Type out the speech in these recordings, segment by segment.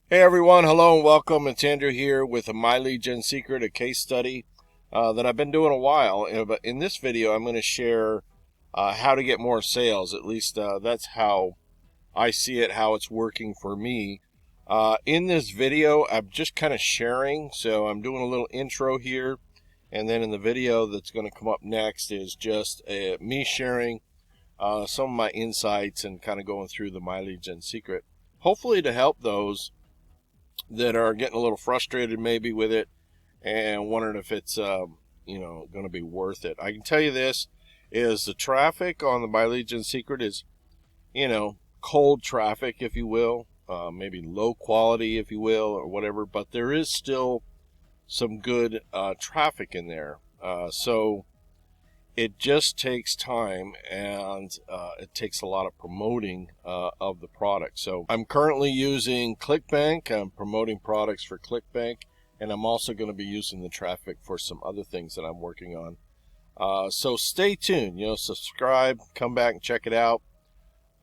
Hey everyone, hello and welcome. It's Andrew here with a MyLeadGen Secret, a case study that I've been doing a while. But in this video, I'm going to share how to get more sales. At least that's how I see it, how it's working for me. In this video, I'm just kind of sharing. So I'm doing a little intro here. And then in the video that's going to come up next is just me sharing some of my insights and kind of going through the MyLeadGen Secret. Hopefully to help those that are getting a little frustrated maybe with it and wondering if it's going to be worth it. I can tell you this is the traffic on the MyLeadGen Secret is cold traffic, if you will, maybe low quality, if you will, or whatever, but there is still some good traffic in there. So it just takes time, and it takes a lot of promoting of the product. So I'm currently using Clickbank. I'm promoting products for Clickbank, and I'm also going to be using the traffic for some other things that I'm working on. So stay tuned, subscribe, come back and check it out.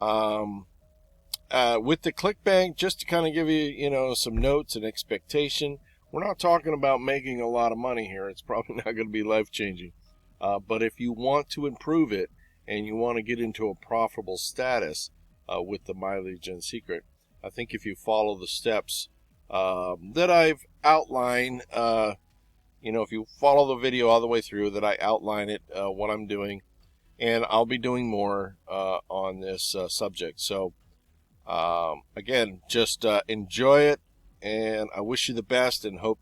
With the Clickbank, just to kind of give you, some notes and expectation, we're not talking about making a lot of money here. It's probably not going to be life-changing. But if you want to improve it and you want to get into a profitable status with the MyLeadGen Secret, I think if you follow the steps that I've outlined, if you follow the video all the way through, that I outline it, what I'm doing, and I'll be doing more on this subject. So again, just enjoy it, and I wish you the best and hope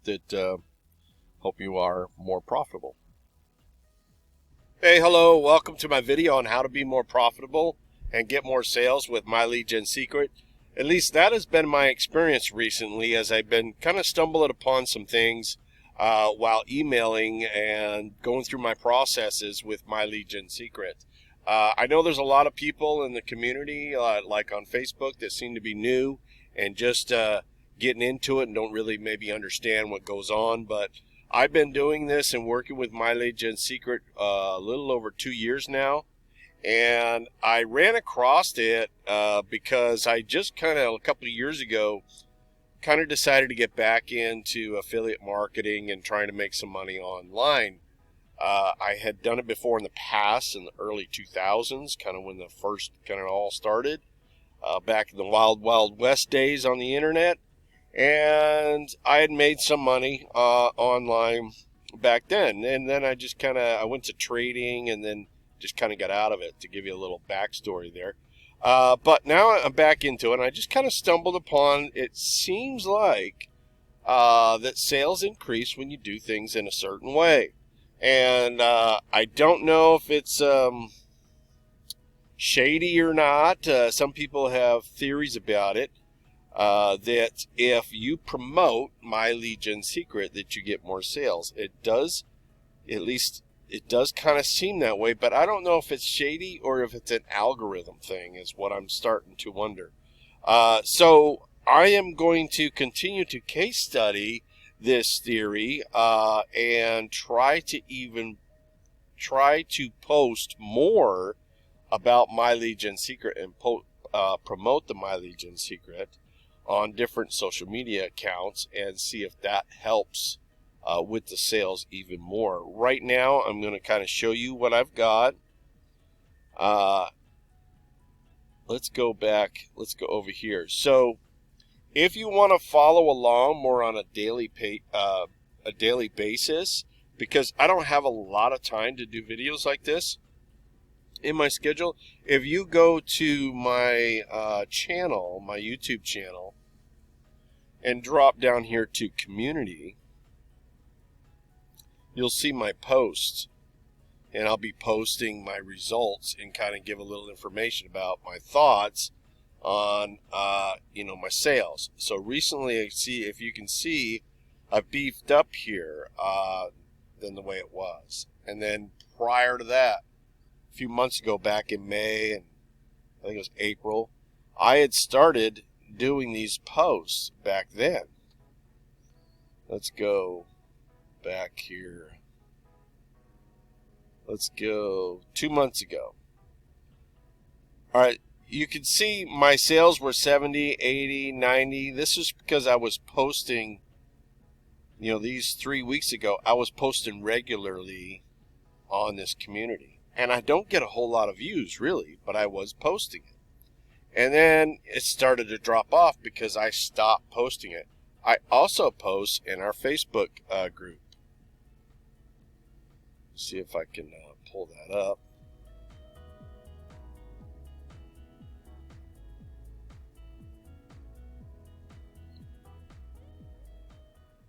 you are more profitable. Hey, hello, welcome to my video on how to be more profitable and get more sales with MyLeadGen Secret. At least that has been my experience recently, as I've been kind of stumbling upon some things while emailing and going through my processes with MyLeadGen Secret. I know there's a lot of people in the community, like on Facebook, that seem to be new and just getting into it and don't really maybe understand what goes on, but I've been doing this and working with MyLeadGen Secret a little over 2 years now, and I ran across it because I just kind of a couple of years ago kind of decided to get back into affiliate marketing and trying to make some money online. I had done it before in the past, in the early 2000s, kind of when the first kind of all started, back in the wild, wild west days on the internet. And I had made some money online back then, and then I went to trading and then just kind of got out of it, to give you a little backstory there. But now I'm back into it, and I just kind of stumbled upon, it seems like that sales increase when you do things in a certain way. And I don't know if it's shady or not. Some people have theories about it. That if you promote MyLeadGen Secret, that you get more sales. It does, at least it does kind of seem that way, but I don't know if it's shady or if it's an algorithm thing, is what I'm starting to wonder. So I am going to continue to case study this theory and try to post more about MyLeadGen Secret and promote the MyLeadGen Secret on different social media accounts and see if that helps with the sales even more. Right now, I'm going to kind of show you what I've got. Let's go back. Let's go over here. So if you want to follow along more on a daily basis, because I don't have a lot of time to do videos like this in my schedule, if you go to my channel, my YouTube channel, and drop down here to community, you'll see my posts, and I'll be posting my results and kind of give a little information about my thoughts on my sales. So recently, if you can see, I've beefed up here than the way it was. And then prior to that, a few months ago, back in May, and I think it was April, I had started doing these posts back then. Let's go back here. Let's go 2 months ago. All right, you can see my sales were 70, 80, 90. This is because I was posting, these 3 weeks ago, I was posting regularly on this community. And I don't get a whole lot of views, really, but I was posting it. And then it started to drop off because I stopped posting it. I also post in our Facebook group. See if I can pull that up.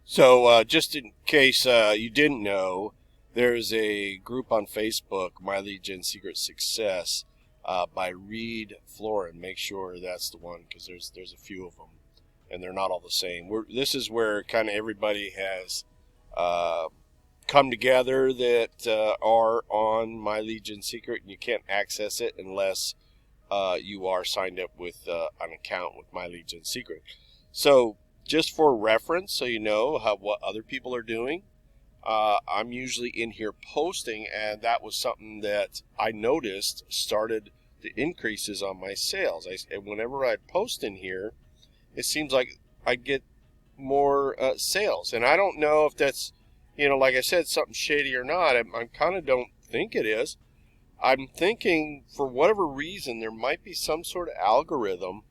So just in case you didn't know, there's a group on Facebook, My Lead Gen Secret Success, by Reed Florin. Make sure that's the one, because there's a few of them, and they're not all the same. This is where kind of everybody has come together that are on My Lead Gen Secret, and you can't access it unless you are signed up with an account with My Lead Gen Secret. So just for reference, so you know what other people are doing, I'm usually in here posting, and that was something that I noticed started the increases on my sales. Whenever I post in here, it seems like I get more sales, and I don't know if that's, like I said, something shady or not. I kind of don't think it is. I'm thinking for whatever reason there might be some sort of algorithm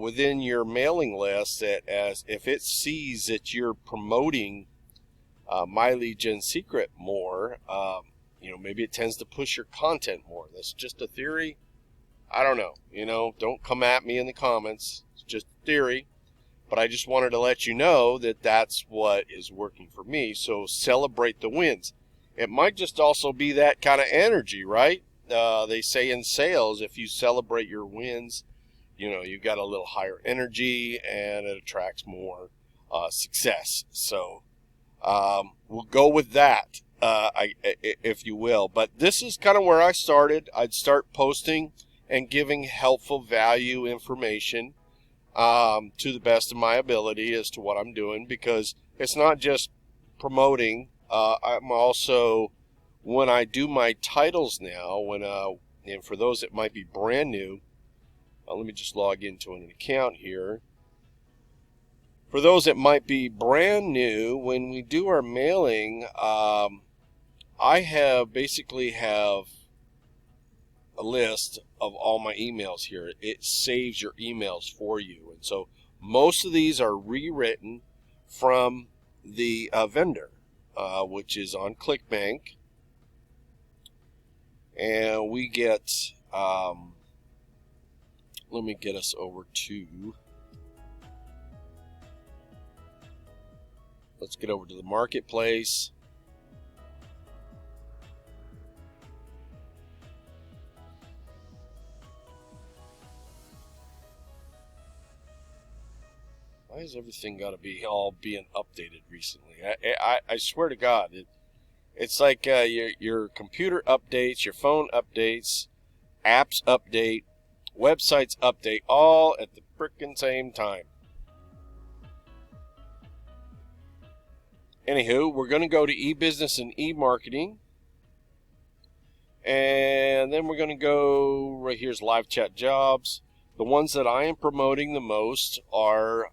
within your mailing list that, as if it sees that you're promoting My Lead Gen Secret more, maybe it tends to push your content more. That's just a theory. I don't know. Don't come at me in the comments. It's just a theory. But I just wanted to let you know that that's what is working for me. So celebrate the wins. It might just also be that kind of energy, right? They say in sales, if you celebrate your wins, you've got a little higher energy, and it attracts more success. So we'll go with that, if you will. But this is kind of where I started. I'd start posting and giving helpful value information to the best of my ability as to what I'm doing, because it's not just promoting. I'm also, when I do my titles now, and for those that might be brand new, let me just log into an account here. For those that might be brand new, when we do our mailing, I basically have a list of all my emails here. It saves your emails for you, and so most of these are rewritten from the vendor, which is on Clickbank, and we get. Let me get us over to. Let's get over to the marketplace. Why has everything got to be all being updated recently? I swear to God, it's like your computer updates, your phone updates, apps update, websites update, all at the frickin' same time. Anywho, we're going to go to e-business and e-marketing. And then we're going to go, right here's live chat jobs. The ones that I am promoting the most are,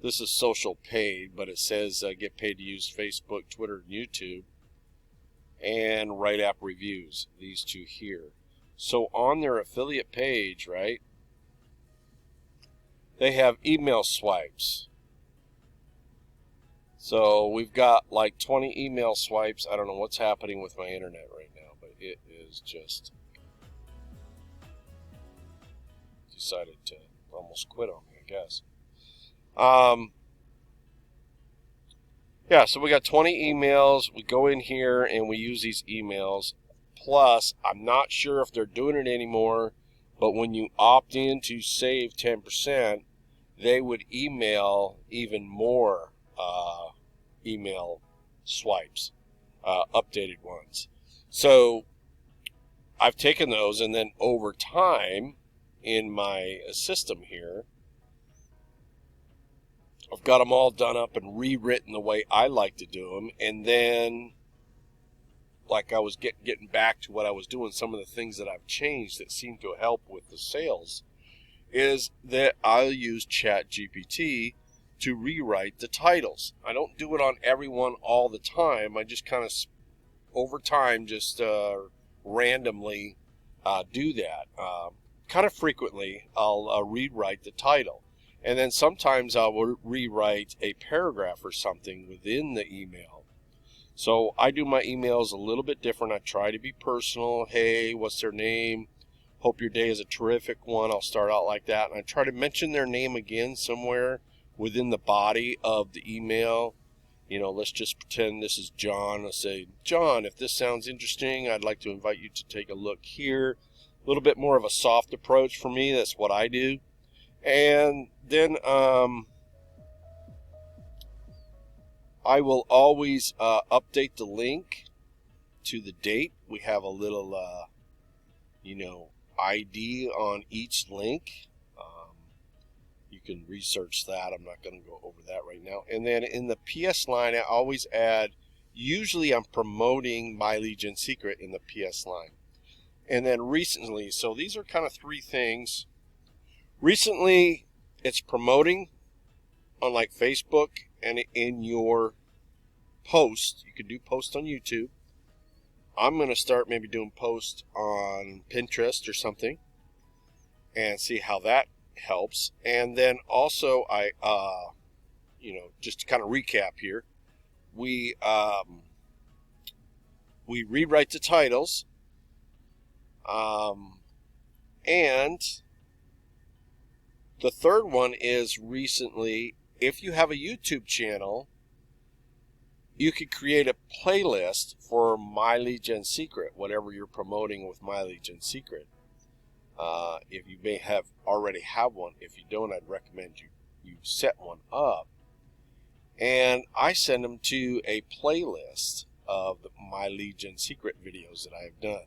this is social paid, but it says get paid to use Facebook, Twitter, and YouTube, and write app reviews, these two here. So on their affiliate page, right, they have email swipes. So we've got like 20 email swipes. I don't know what's happening with my internet right now, but it is just decided to almost quit on me, I guess. Yeah, so we got 20 emails. We go in here and we use these emails. Plus, I'm not sure if they're doing it anymore, but when you opt in to save 10%, they would email even more email swipes, updated ones. So I've taken those, and then over time in my system here, I've got them all done up and rewritten the way I like to do them, and then like I was getting back to what I was doing, some of the things that I've changed that seem to help with the sales, is that I'll use ChatGPT to rewrite the titles. I don't do it on everyone all the time. I just kind of, over time, just randomly do that. Kind of frequently, I'll rewrite the title. And then sometimes I will rewrite a paragraph or something within the email. So I do my emails a little bit different. I try to be personal. Hey, what's their name? Hope your day is a terrific one. I'll start out like that. And I try to mention their name again somewhere within the body of the email. You know, let's just pretend this is John. I'll say, John, if this sounds interesting, I'd like to invite you to take a look here. A little bit more of a soft approach for me. That's what I do. And then I will always update the link to the date. We have a little, ID on each link. You can research that. I'm not going to go over that right now. And then in the PS line, I always add, usually I'm promoting My Lead Gen Secret in the PS line. And then recently, so these are kind of three things. Recently, it's promoting on like Facebook and in your post. You could do posts on YouTube. I'm going to start maybe doing posts on Pinterest or something and see how that helps. And then also I, just to kind of recap here, we rewrite the titles, and the third one is recently, if you have a YouTube channel, you could create a playlist for My Lead Gen Secret, whatever you're promoting with My Lead Gen Secret. If you may have already have one. If you don't, I'd recommend you set one up. And I send them to a playlist of the My Lead Gen Secret videos that I have done.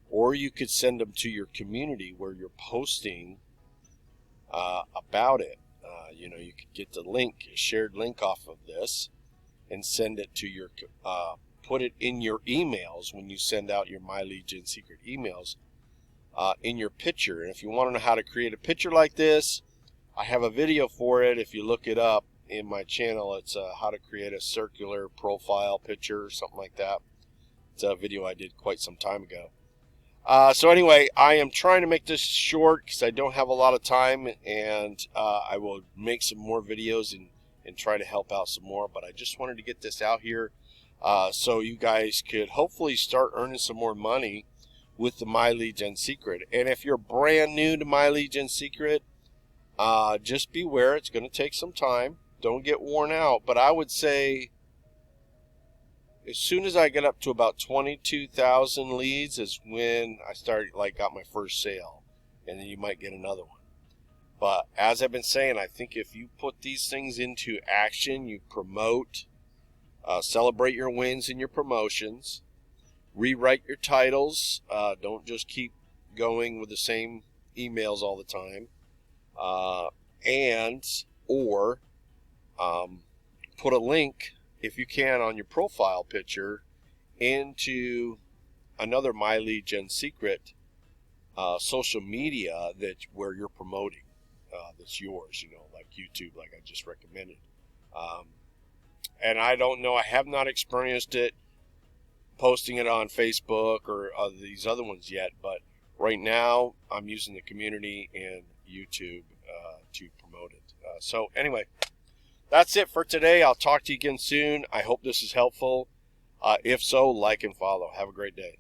Or you could send them to your community where you're posting about it. You could get the link, a shared link off of this, and send it to your, put it in your emails when you send out your My Lead Gen Secret emails, in your picture. And if you want to know how to create a picture like this, I have a video for it. If you look it up in my channel, it's how to create a circular profile picture or something like that. It's a video I did quite some time ago. So anyway, I am trying to make this short because I don't have a lot of time, and I will make some more videos and try to help out some more. But I just wanted to get this out here so you guys could hopefully start earning some more money with the My Lead Gen Secret. And if you're brand new to My Lead Gen Secret, just beware. It's going to take some time. Don't get worn out. But I would say as soon as I get up to about 22,000 leads is when I got my first sale. And then you might get another one. But as I've been saying, I think if you put these things into action, you promote, celebrate your wins and your promotions, rewrite your titles, don't just keep going with the same emails all the time, or put a link, if you can, on your profile picture into another My Lead Gen Secret social media where you're promoting, that's yours, like YouTube, like I just recommended. And I don't know, I have not experienced it posting it on Facebook or these other ones yet, but right now I'm using the community and YouTube to promote it. So anyway, that's it for today. I'll talk to you again soon. I hope this is helpful. If so, like and follow. Have a great day.